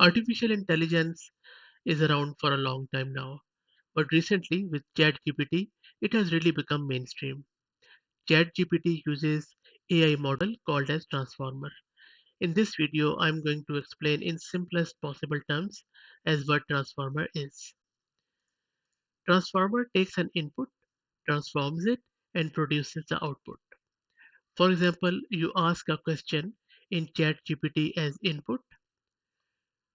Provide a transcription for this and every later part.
Artificial intelligence is around for a long time now, but recently with ChatGPT, it has really become mainstream. ChatGPT uses AI model called as transformer. In this video, I'm going to explain in simplest possible terms as what transformer is. Transformer takes an input, transforms it, and produces the output. For example, you ask a question in ChatGPT as input,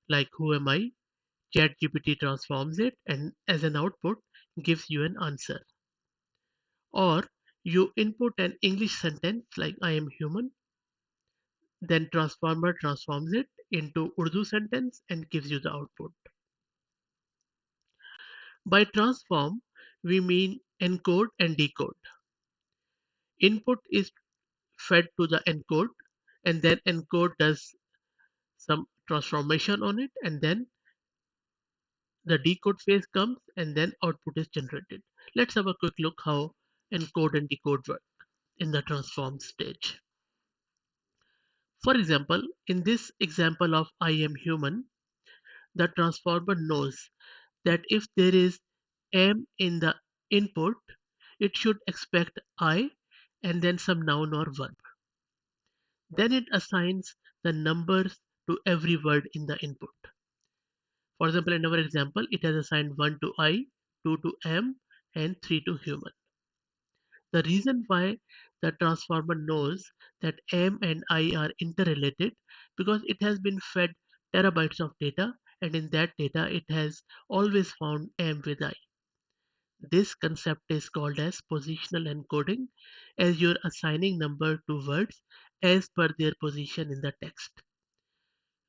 like who am I? ChatGPT transforms it and as an output gives you an answer. Or you input an English sentence like I am human, then transformer transforms it into Urdu sentence and gives you the output. By transform, we mean encode and decode. Input is fed to the encode, and then encode does some transformation on it, and then the decode phase comes, and then output is generated. Let's have a quick look how encode and decode work in the transform stage. For example, in this example of I am human, the transformer knows that if there is am in the input, it should expect I and then some noun or verb. Then it assigns the numbers to every word in the input. For example, in our example, it has assigned 1 to I, 2 to am, and 3 to human. The reason why the transformer knows that am and I are interrelated because it has been fed terabytes of data, and in that data it has always found am with I. This concept is called as positional encoding, as you're assigning number to words as per their position in the text.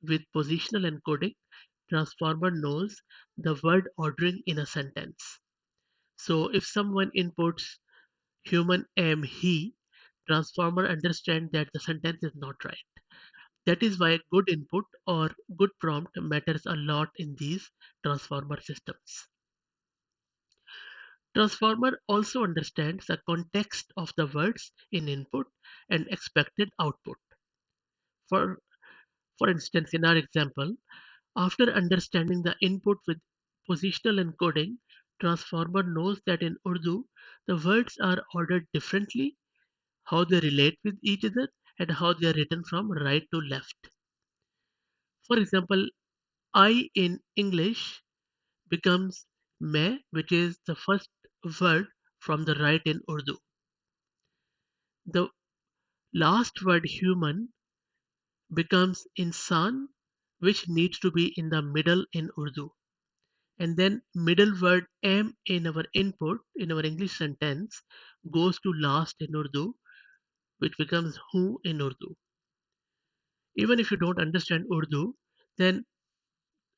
With positional encoding, transformer knows the word ordering in a sentence. So if someone inputs human am he, transformer understand that the sentence is not right. That is why good input or good prompt matters a lot in these transformer systems. Transformer also understands the context of the words in input and expected output. For, for instance, in our example, after understanding the input with positional encoding, transformer knows that in Urdu, the words are ordered differently, how they relate with each other, and how they are written from right to left. For example, I in English becomes मैं, which is the first word from the right in Urdu. The last word human becomes insan, which needs to be in the middle in Urdu. And then middle word am in our input in our English sentence goes to last in Urdu, which becomes who in Urdu. Even if you don't understand Urdu, then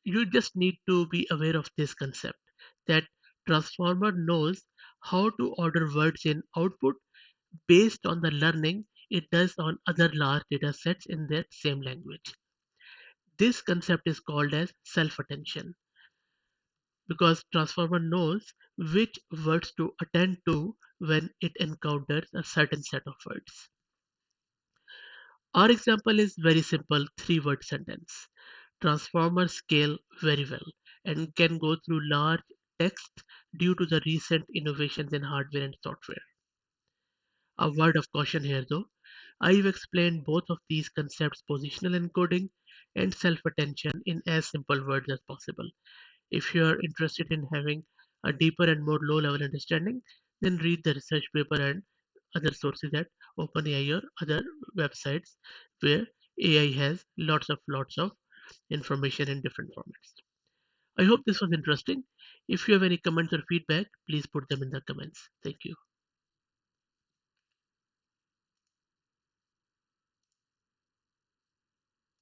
you just need to be aware of this concept that transformer knows how to order words in output based on the learning it does on other large data sets in that same language. This concept is called as self-attention because transformer knows which words to attend to when it encounters a certain set of words. Our example is very simple three-word sentence. Transformers scale very well and can go through large text due to the recent innovations in hardware and software. A word of caution here though. I've explained both of these concepts, positional encoding and self-attention, in as simple words as possible. If you're interested in having a deeper and more low-level understanding, then read the research paper and other sources at OpenAI or other websites where AI has lots of information in different formats. I hope this was interesting. If you have any comments or feedback, please put them in the comments. Thank you.